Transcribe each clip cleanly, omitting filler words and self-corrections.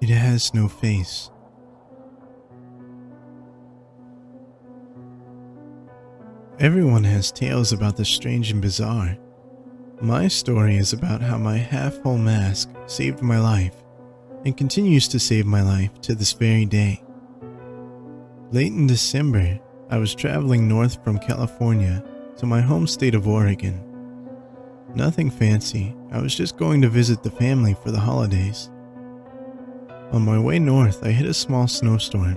It has no face. Everyone has tales about the strange and bizarre. My story is about how my half-whole mask saved my life and continues to save my life to this very day. Late in December, I was traveling north from California to my home state of Oregon. Nothing fancy, I was just going to visit the family for the holidays. On my way north, I hit a small snowstorm.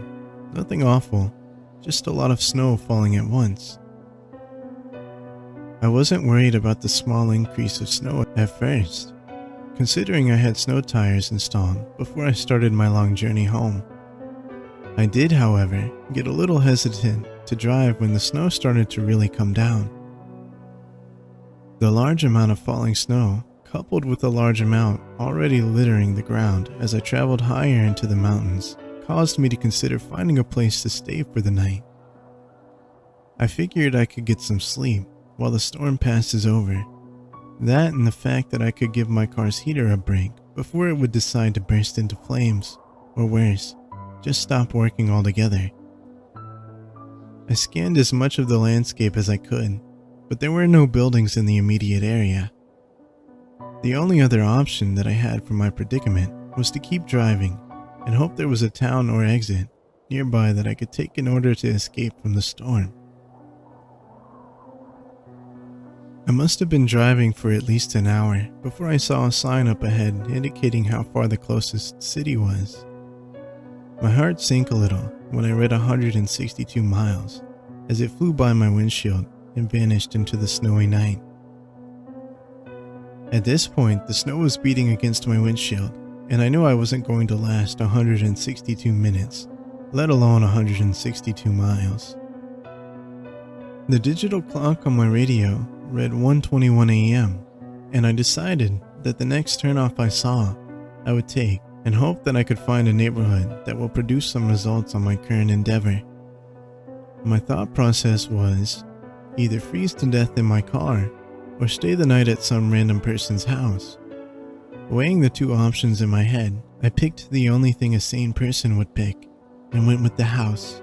Nothing awful, just a lot of snow falling at once. I wasn't worried about the small increase of snow at first, considering I had snow tires installed before I started my long journey home. I did, however, get a little hesitant to drive when the snow started to really come down. The large amount of falling snow, coupled with a large amount already littering the ground as I traveled higher into the mountains, caused me to consider finding a place to stay for the night. I figured I could get some sleep while the storm passes over. That and the fact that I could give my car's heater a break before it would decide to burst into flames, or worse, just stop working altogether. I scanned as much of the landscape as I could, but there were no buildings in the immediate area. The only other option that I had for my predicament was to keep driving and hope there was a town or exit nearby that I could take in order to escape from the storm. I must have been driving for at least an hour before I saw a sign up ahead indicating how far the closest city was. My heart sank a little when I read 162 miles as it flew by my windshield and vanished into the snowy night. At this point, the snow was beating against my windshield, and I knew I wasn't going to last 162 minutes, let alone 162 miles. The digital clock on my radio read 1:21 a.m., and I decided that the next turnoff I saw, I would take and hope that I could find a neighborhood that will produce some results on my current endeavor. My thought process was either freeze to death in my car or stay the night at some random person's house. Weighing the two options in my head, I picked the only thing a sane person would pick and went with the house.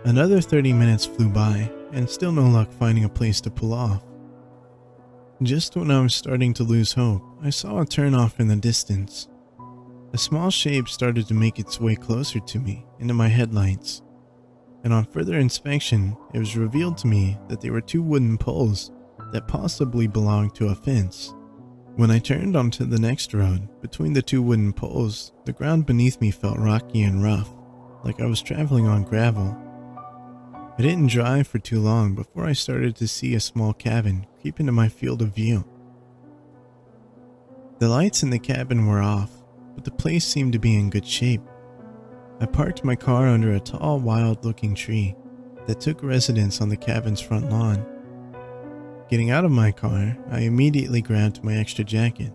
Another 30 minutes flew by and still no luck finding a place to pull off. Just when I was starting to lose hope, I saw a turnoff in the distance. A small shape started to make its way closer to me into my headlights, and on further inspection, it was revealed to me that they were two wooden poles that possibly belonged to a fence. When I turned onto the next road, between the two wooden poles, the ground beneath me felt rocky and rough, like I was traveling on gravel. I didn't drive for too long before I started to see a small cabin creep into my field of view. The lights in the cabin were off, but the place seemed to be in good shape. I parked my car under a tall, wild-looking tree that took residence on the cabin's front lawn. Getting out of my car, I immediately grabbed my extra jacket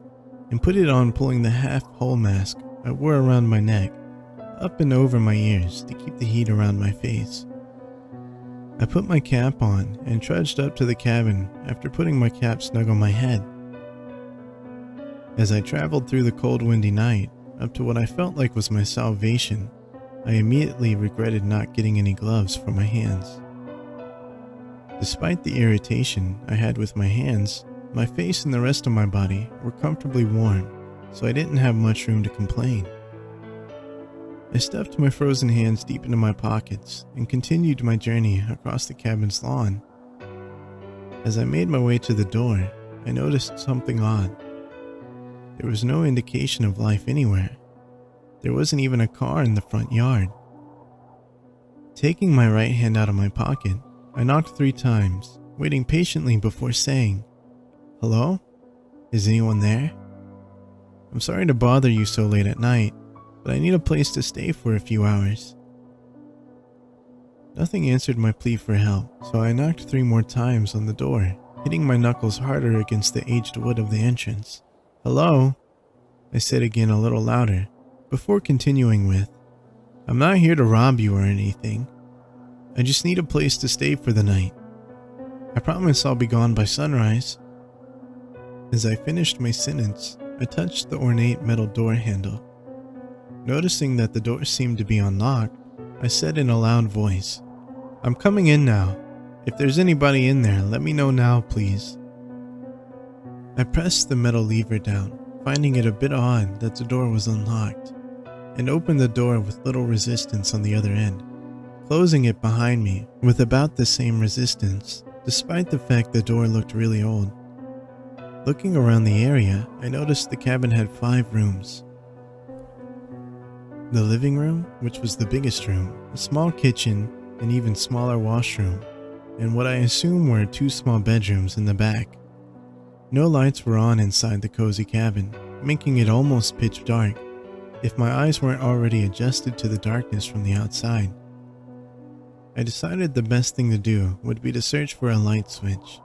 and put it on, pulling the half-whole mask I wore around my neck up and over my ears to keep the heat around my face. I put my cap on and trudged up to the cabin after putting my cap snug on my head. As I traveled through the cold, windy night up to what I felt like was my salvation, I immediately regretted not getting any gloves for my hands. Despite the irritation I had with my hands, my face and the rest of my body were comfortably warm, so I didn't have much room to complain. I stuffed my frozen hands deep into my pockets and continued my journey across the cabin's lawn. As I made my way to the door, I noticed something odd. There was no indication of life anywhere. There wasn't even a car in the front yard. Taking my right hand out of my pocket, I knocked 3 times, waiting patiently before saying, "Hello? Is anyone there? I'm sorry to bother you so late at night, but I need a place to stay for a few hours." Nothing answered my plea for help, so I knocked 3 more times on the door, hitting my knuckles harder against the aged wood of the entrance. "Hello?" I said again a little louder, before continuing with, "I'm not here to rob you or anything. I just need a place to stay for the night. I promise I'll be gone by sunrise." As I finished my sentence, I touched the ornate metal door handle. Noticing that the door seemed to be unlocked, I said in a loud voice, "I'm coming in now. If there's anybody in there, let me know now, please." I pressed the metal lever down, finding it a bit odd that the door was unlocked, and opened the door with little resistance on the other end, closing it behind me with about the same resistance, despite the fact the door looked really old. Looking around the area, I noticed the cabin had 5 rooms. The living room, which was the biggest room, a small kitchen, an even smaller washroom, and what I assume were 2 small bedrooms in the back. No lights were on inside the cozy cabin, making it almost pitch dark, if my eyes weren't already adjusted to the darkness from the outside. I decided the best thing to do would be to search for a light switch.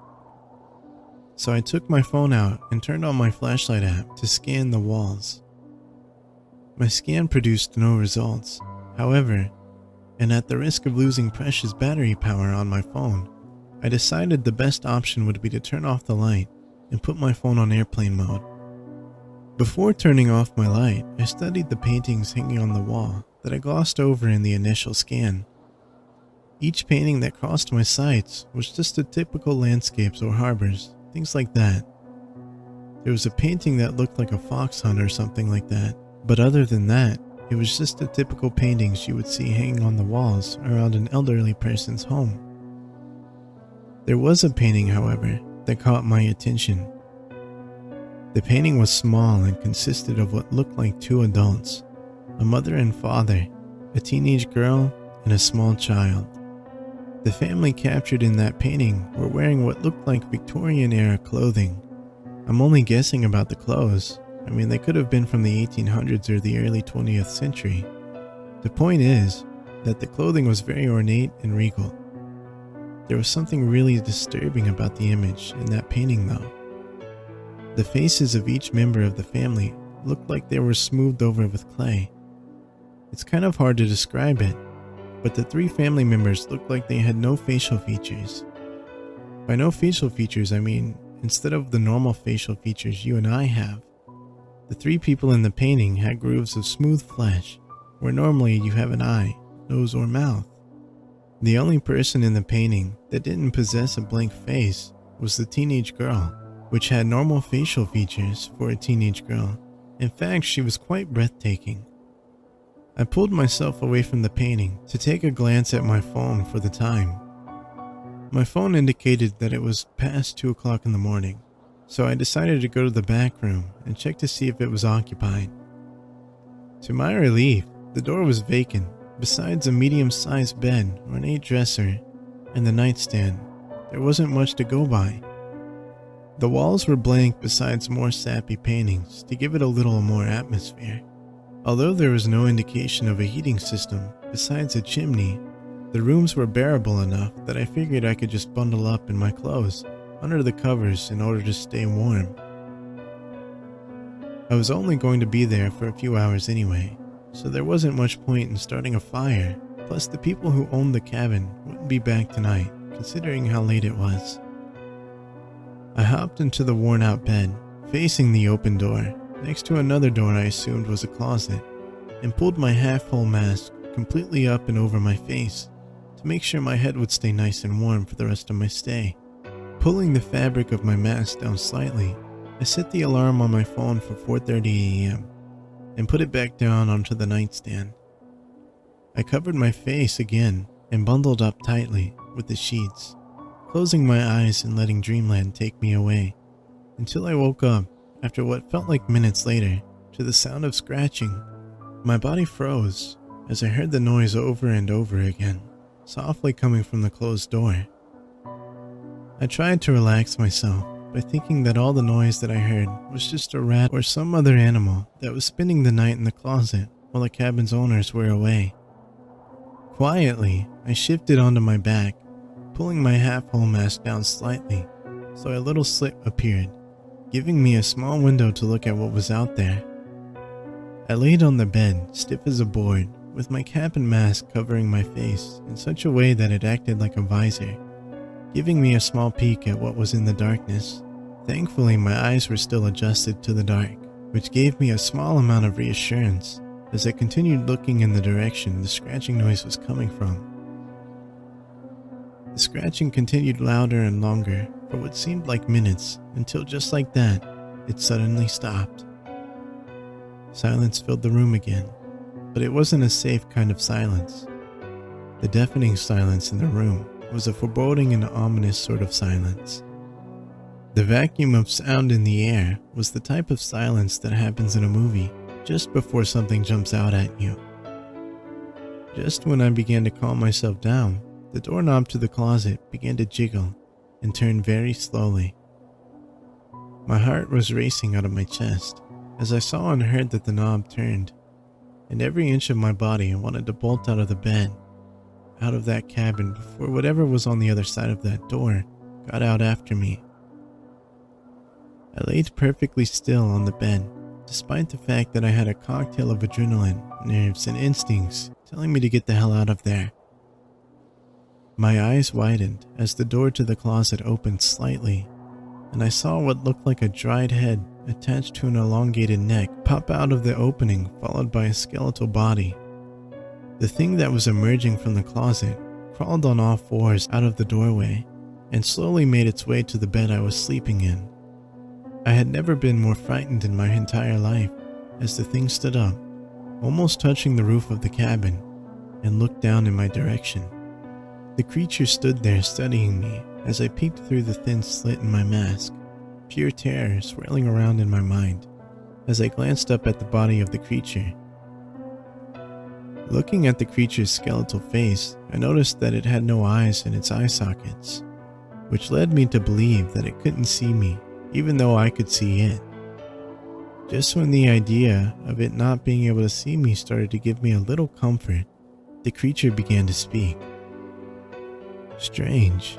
So I took my phone out and turned on my flashlight app to scan the walls. My scan produced no results, however, and at the risk of losing precious battery power on my phone, I decided the best option would be to turn off the light and put my phone on airplane mode. Before turning off my light, I studied the paintings hanging on the wall that I glossed over in the initial scan. Each painting that crossed my sights was just a typical landscapes or harbors, things like that. There was a painting that looked like a fox hunt or something like that, but other than that, it was just the typical paintings you would see hanging on the walls around an elderly person's home. There was a painting, however, that caught my attention. The painting was small and consisted of what looked like 2 adults, a mother and father, a teenage girl, and a small child. The family captured in that painting were wearing what looked like Victorian-era clothing. I'm only guessing about the clothes. I mean, they could have been from the 1800s or the early 20th century. The point is that the clothing was very ornate and regal. There was something really disturbing about the image in that painting though. The faces of each member of the family looked like they were smoothed over with clay. It's kind of hard to describe it, but the 3 family members looked like they had no facial features. By no facial features, I mean instead of the normal facial features you and I have, the 3 people in the painting had grooves of smooth flesh, where normally you have an eye, nose, or mouth. The only person in the painting that didn't possess a blank face was the teenage girl, which had normal facial features for a teenage girl. In fact, she was quite breathtaking. I pulled myself away from the painting to take a glance at my phone for the time. My phone indicated that it was past 2 o'clock in the morning, so I decided to go to the back room and check to see if it was occupied. To my relief, the door was vacant. Besides a medium-sized bed, ornate dresser, and the nightstand, there wasn't much to go by. The walls were blank besides more sappy paintings to give it a little more atmosphere. Although there was no indication of a heating system besides a chimney, the rooms were bearable enough that I figured I could just bundle up in my clothes under the covers in order to stay warm. I was only going to be there for a few hours anyway, so there wasn't much point in starting a fire, plus the people who owned the cabin wouldn't be back tonight, considering how late it was. I hopped into the worn-out bed, facing the open door, next to another door I assumed was a closet, and pulled my half-whole mask completely up and over my face to make sure my head would stay nice and warm for the rest of my stay. Pulling the fabric of my mask down slightly, I set the alarm on my phone for 4:30 a.m. and put it back down onto the nightstand. I covered my face again and bundled up tightly with the sheets, closing my eyes and letting dreamland take me away, until I woke up after what felt like minutes later to the sound of scratching. My body froze as I heard the noise over and over again, softly coming from the closed door. I tried to relax myself by thinking that all the noise that I heard was just a rat or some other animal that was spending the night in the closet while the cabin's owners were away. Quietly, I shifted onto my back, pulling my half-whole mask down slightly, so a little slit appeared, giving me a small window to look at what was out there. I laid on the bed, stiff as a board, with my cap and mask covering my face in such a way that it acted like a visor, giving me a small peek at what was in the darkness. Thankfully, my eyes were still adjusted to the dark, which gave me a small amount of reassurance, As I continued looking in the direction the scratching noise was coming from. The scratching continued louder and longer for what seemed like minutes, until just like that, it suddenly stopped. Silence filled the room again, but it wasn't a safe kind of silence. The deafening silence in the room was a foreboding and ominous sort of silence. The vacuum of sound in the air was the type of silence that happens in a movie just before something jumps out at you. Just when I began to calm myself down, the doorknob to the closet began to jiggle and turn very slowly. My heart was racing out of my chest as I saw and heard that the knob turned, and every inch of my body wanted to bolt out of the bed, out of that cabin before whatever was on the other side of that door got out after me. I laid perfectly still on the bed, despite the fact that I had a cocktail of adrenaline, nerves, and instincts telling me to get the hell out of there. My eyes widened as the door to the closet opened slightly, and I saw what looked like a dried head attached to an elongated neck pop out of the opening, followed by a skeletal body. The thing that was emerging from the closet crawled on all fours out of the doorway and slowly made its way to the bed I was sleeping in. I had never been more frightened in my entire life as the thing stood up, almost touching the roof of the cabin, and looked down in my direction. The creature stood there studying me as I peeked through the thin slit in my mask, pure terror swirling around in my mind as I glanced up at the body of the creature. Looking at the creature's skeletal face, I noticed that it had no eyes in its eye sockets, which led me to believe that it couldn't see me, even though I could see it. Just when the idea of it not being able to see me started to give me a little comfort, the creature began to speak. "Strange,"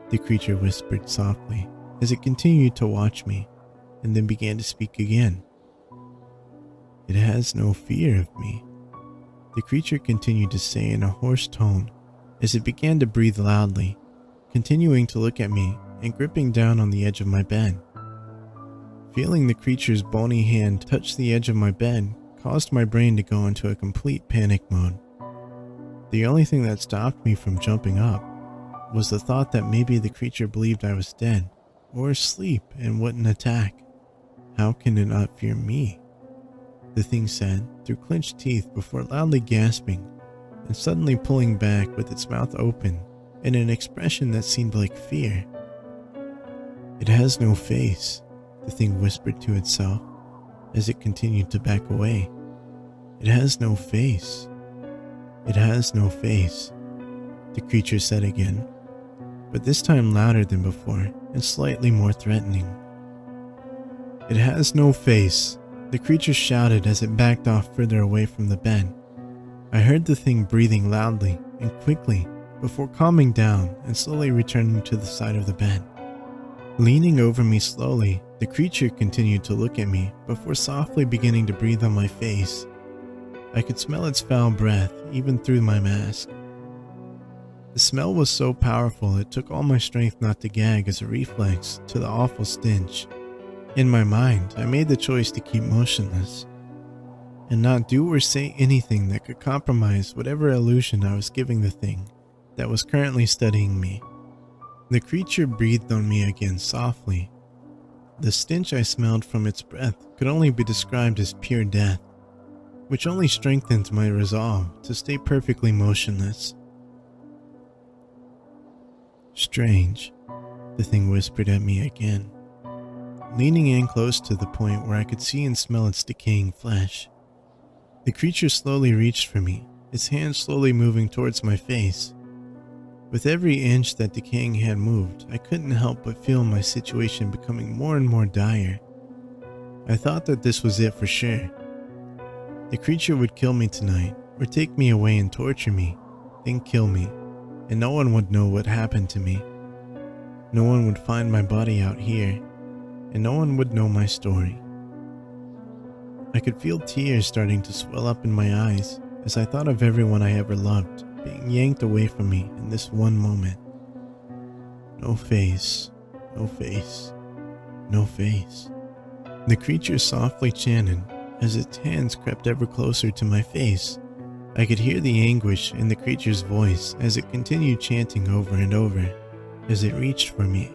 the creature whispered softly as it continued to watch me, and then began to speak again. "It has no fear of me," the creature continued to say in a hoarse tone as it began to breathe loudly, continuing to look at me and gripping down on the edge of my bed. Feeling the creature's bony hand touch the edge of my bed caused my brain to go into a complete panic mode. The only thing that stopped me from jumping up was the thought that maybe the creature believed I was dead or asleep and wouldn't attack. "How can it not fear me?" the thing said through clenched teeth before loudly gasping and suddenly pulling back with its mouth open in an expression that seemed like fear. "It has no face," the thing whispered to itself as it continued to back away. "It has no face. It has no face," the creature said again, but this time louder than before and slightly more threatening. "It has no face," the creature shouted as it backed off further away from the bed. I heard the thing breathing loudly and quickly before calming down and slowly returning to the side of the bed. Leaning over me slowly, the creature continued to look at me before softly beginning to breathe on my face. I could smell its foul breath even through my mask. The smell was so powerful it took all my strength not to gag as a reflex to the awful stench. In my mind, I made the choice to keep motionless and not do or say anything that could compromise whatever illusion I was giving the thing that was currently studying me. The creature breathed on me again softly. The stench I smelled from its breath could only be described as pure death, which only strengthened my resolve to stay perfectly motionless. "Strange," the thing whispered at me again, leaning in close to the point where I could see and smell its decaying flesh. The creature slowly reached for me, its hand slowly moving towards my face. With every inch that decaying hand moved, I couldn't help but feel my situation becoming more and more dire. I thought that this was it for sure. The creature would kill me tonight, or take me away and torture me, then kill me, and no one would know what happened to me. No one would find my body out here, and no one would know my story. I could feel tears starting to swell up in my eyes as I thought of everyone I ever loved being yanked away from me in this one moment. No face, no face, no face. The creature softly chanted as its hands crept ever closer to my face. I could hear the anguish in the creature's voice as it continued chanting over and over as it reached for me.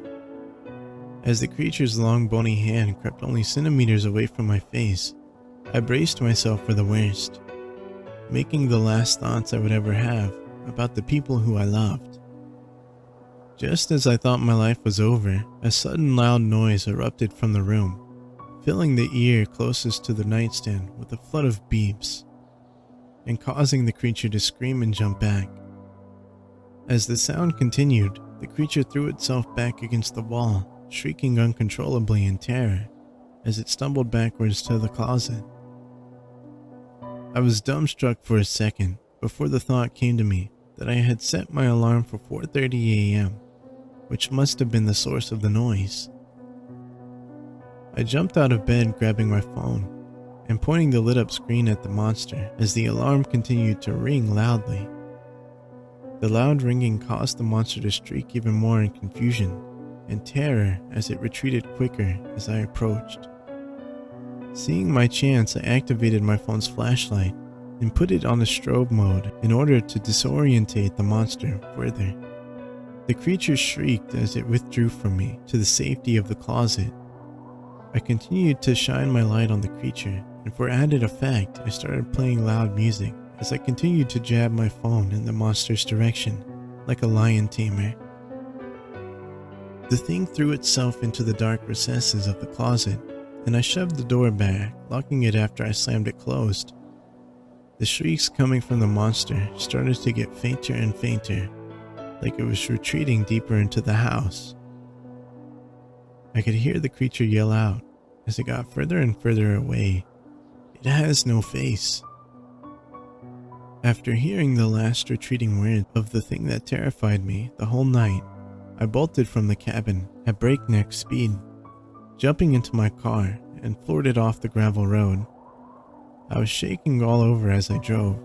As the creature's long bony hand crept only centimeters away from my face, I braced myself for the worst, making the last thoughts I would ever have about the people who I loved. Just as I thought my life was over, a sudden loud noise erupted from the room, filling the ear closest to the nightstand with a flood of beeps, and causing the creature to scream and jump back. As the sound continued, the creature threw itself back against the wall, shrieking uncontrollably in terror as it stumbled backwards to the closet. I was dumbstruck for a second before the thought came to me that I had set my alarm for 4:30 a.m., which must have been the source of the noise. I jumped out of bed, grabbing my phone and pointing the lit up screen at the monster as the alarm continued to ring loudly. The loud ringing caused the monster to shriek even more in confusion and terror as it retreated quicker as I approached. Seeing my chance, I activated my phone's flashlight and put it on a strobe mode in order to disorientate the monster further. The creature shrieked as it withdrew from me to the safety of the closet. I continued to shine my light on the creature, and for added effect, I started playing loud music as I continued to jab my phone in the monster's direction, like a lion tamer. The thing threw itself into the dark recesses of the closet, and I shoved the door back, locking it after I slammed it closed. The shrieks coming from the monster started to get fainter and fainter, like it was retreating deeper into the house. I could hear the creature yell out as it got further and further away. It has no face. After hearing the last retreating words of the thing that terrified me the whole night, I bolted from the cabin at breakneck speed, jumping into my car and floored it off the gravel road. I was shaking all over as I drove,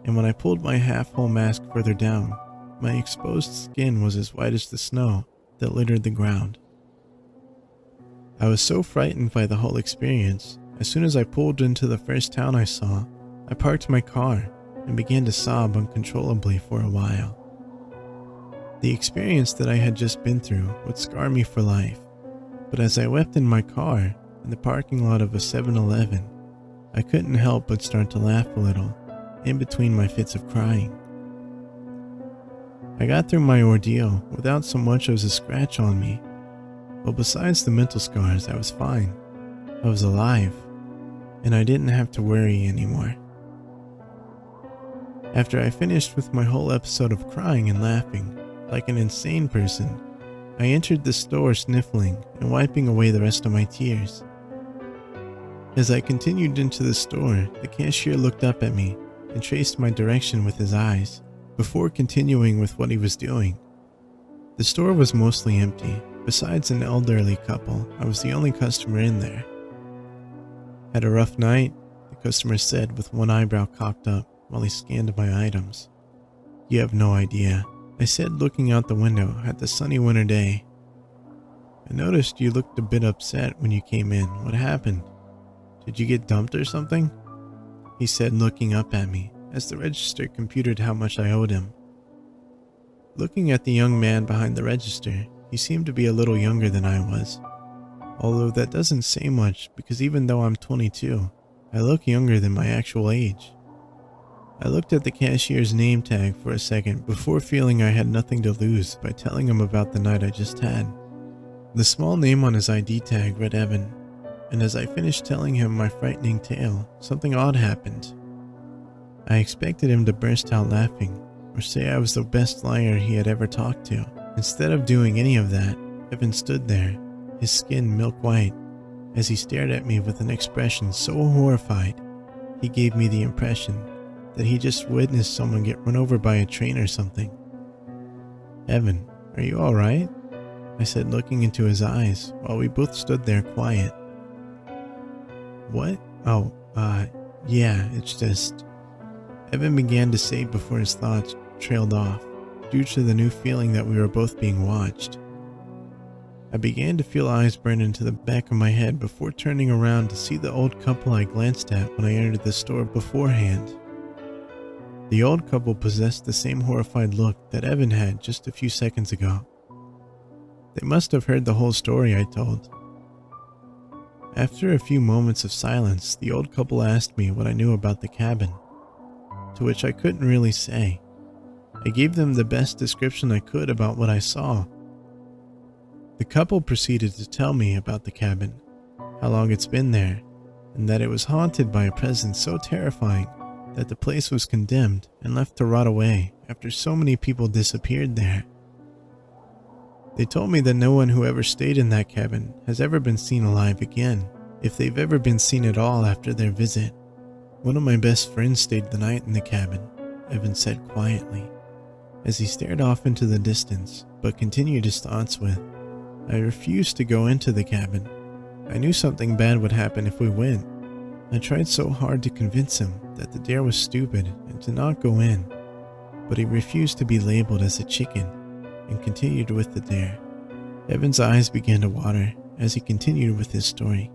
and when I pulled my half-whole mask further down, my exposed skin was as white as the snow that littered the ground. I was so frightened by the whole experience, as soon as I pulled into the first town I saw, I parked my car and began to sob uncontrollably for a while. The experience that I had just been through would scar me for life, but as I wept in my car in the parking lot of a 7-Eleven, I couldn't help but start to laugh a little in between my fits of crying. I got through my ordeal without so much as a scratch on me. Well, besides the mental scars, I was fine. I was alive, and I didn't have to worry anymore. After I finished with my whole episode of crying and laughing, like an insane person, I entered the store sniffling and wiping away the rest of my tears. As I continued into the store, the cashier looked up at me and traced my direction with his eyes, before continuing with what he was doing. The store was mostly empty. Besides an elderly couple, I was the only customer in there. Had a rough night, the customer said with one eyebrow cocked up while he scanned my items. You have no idea, I said, looking out the window at the sunny winter day. I noticed you looked a bit upset when you came in. What happened? Did you get dumped or something? He said, looking up at me as the register computed how much I owed him. Looking at the young man behind the register, he seemed to be a little younger than I was. Although that doesn't say much because even though I'm 22, I look younger than my actual age. I looked at the cashier's name tag for a second before feeling I had nothing to lose by telling him about the night I just had. The small name on his ID tag read Evan, and as I finished telling him my frightening tale, something odd happened. I expected him to burst out laughing or say I was the best liar he had ever talked to. Instead of doing any of that, Evan stood there, his skin milk white, as he stared at me with an expression so horrified, he gave me the impression that he just witnessed someone get run over by a train or something. Evan, are you alright? I said, looking into his eyes while we both stood there quiet. What? Oh, yeah, it's just... Evan began to say before his thoughts trailed off, due to the new feeling that we were both being watched. I began to feel eyes burn into the back of my head before turning around to see the old couple I glanced at when I entered the store beforehand. The old couple possessed the same horrified look that Evan had just a few seconds ago. They must have heard the whole story I told. After a few moments of silence, the old couple asked me what I knew about the cabin, to which I couldn't really say. I gave them the best description I could about what I saw. The couple proceeded to tell me about the cabin, how long it's been there, and that it was haunted by a presence so terrifying that the place was condemned and left to rot away after so many people disappeared there. They told me that no one who ever stayed in that cabin has ever been seen alive again, if they've ever been seen at all after their visit. One of my best friends stayed the night in the cabin, Evan said quietly, as he stared off into the distance, but continued his thoughts with, I refused to go into the cabin. I knew something bad would happen if we went. I tried so hard to convince him that the dare was stupid and to not go in, but he refused to be labeled as a chicken and continued with the dare. Evan's eyes began to water as he continued with his story.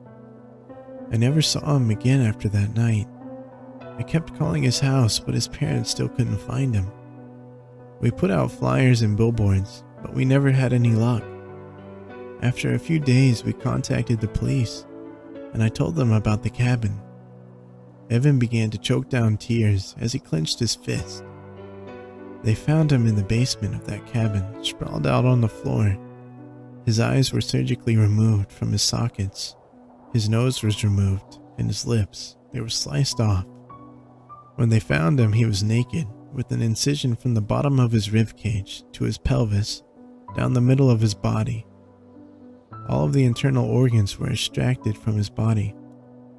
I never saw him again after that night. I kept calling his house, but his parents still couldn't find him. We put out flyers and billboards, but we never had any luck. After a few days, we contacted the police, and I told them about the cabin. Evan began to choke down tears as he clenched his fist. They found him in the basement of that cabin, sprawled out on the floor. His eyes were surgically removed from his sockets. His nose was removed, and his lips, they were sliced off. When they found him, he was naked, with an incision from the bottom of his ribcage to his pelvis, down the middle of his body. All of the internal organs were extracted from his body,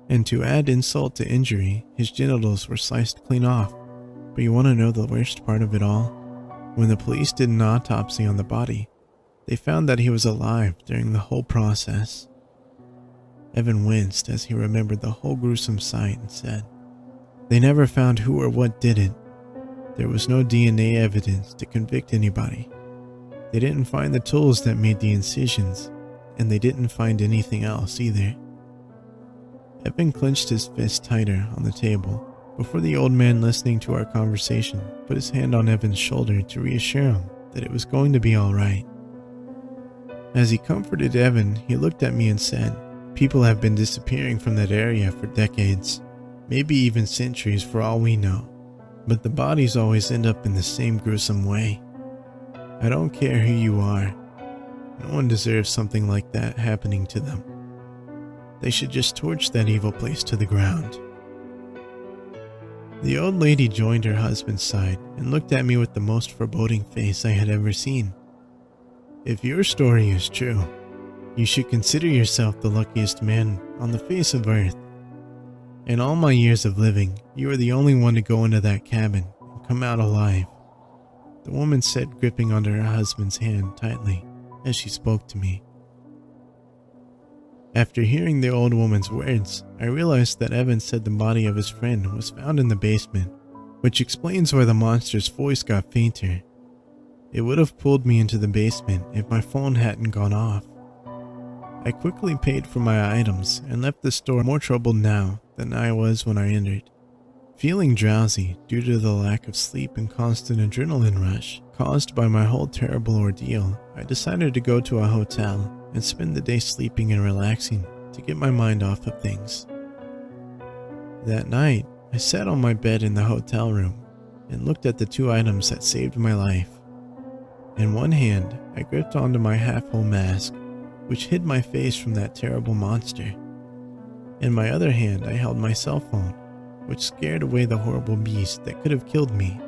and to add insult to injury, his genitals were sliced clean off. But you want to know the worst part of it all? When the police did an autopsy on the body, they found that he was alive during the whole process. Evan winced as he remembered the whole gruesome sight and said, They never found who or what did it. There was no DNA evidence to convict anybody. They didn't find the tools that made the incisions, and they didn't find anything else either. Evan clenched his fist tighter on the table before the old man, listening to our conversation, put his hand on Evan's shoulder to reassure him that it was going to be all right. As he comforted Evan, he looked at me and said, People have been disappearing from that area for decades, maybe even centuries for all we know, but the bodies always end up in the same gruesome way. I don't care who you are. No one deserves something like that happening to them. They should just torch that evil place to the ground. The old lady joined her husband's side and looked at me with the most foreboding face I had ever seen. If your story is true, you should consider yourself the luckiest man on the face of earth. In all my years of living, you are the only one to go into that cabin and come out alive, the woman said, gripping onto her husband's hand tightly as she spoke to me. After hearing the old woman's words, I realized that Evan said the body of his friend was found in the basement, which explains why the monster's voice got fainter. It would have pulled me into the basement if my phone hadn't gone off. I quickly paid for my items and left the store more troubled now than I was when I entered. Feeling drowsy due to the lack of sleep and constant adrenaline rush caused by my whole terrible ordeal, I decided to go to a hotel and spend the day sleeping and relaxing to get my mind off of things. That night, I sat on my bed in the hotel room and looked at the two items that saved my life. In one hand, I gripped onto my half-whole mask, which hid my face from that terrible monster. In my other hand, I held my cell phone, which scared away the horrible beast that could have killed me.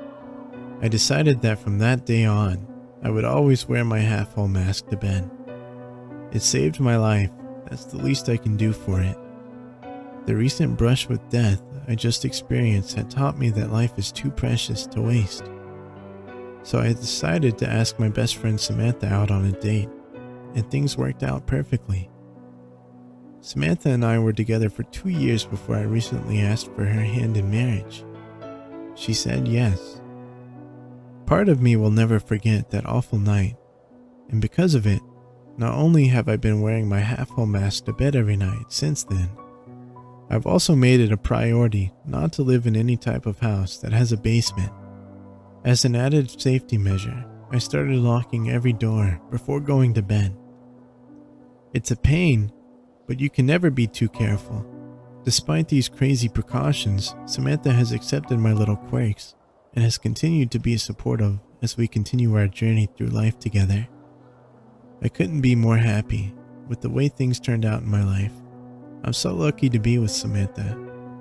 I decided that from that day on, I would always wear my half-whole mask to bed. It saved my life. That's the least I can do for it. The recent brush with death I just experienced had taught me that life is too precious to waste. So I decided to ask my best friend Samantha out on a date, and things worked out perfectly. Samantha and I were together for 2 years before I recently asked for her hand in marriage. She said yes. Part of me will never forget that awful night, and because of it, Not only have I been wearing my half-hull mask to bed every night since then, I've also made it a priority not to live in any type of house that has a basement. As an added safety measure, I started locking every door before going to bed. It's a pain, but you can never be too careful. Despite these crazy precautions, Samantha has accepted my little quirks and has continued to be supportive as we continue our journey through life together. I couldn't be more happy with the way things turned out in my life. I'm so lucky to be with Samantha.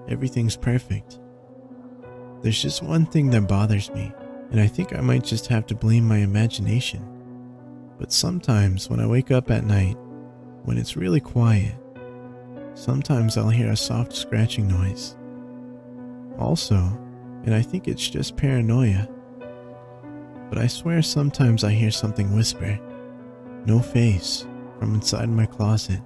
Everything's perfect. There's just one thing that bothers me, and I think I might just have to blame my imagination. But sometimes when I wake up at night, when it's really quiet, sometimes I'll hear a soft scratching noise. Also, and I think it's just paranoia, but I swear sometimes I hear something whisper, "No face," from inside my closet.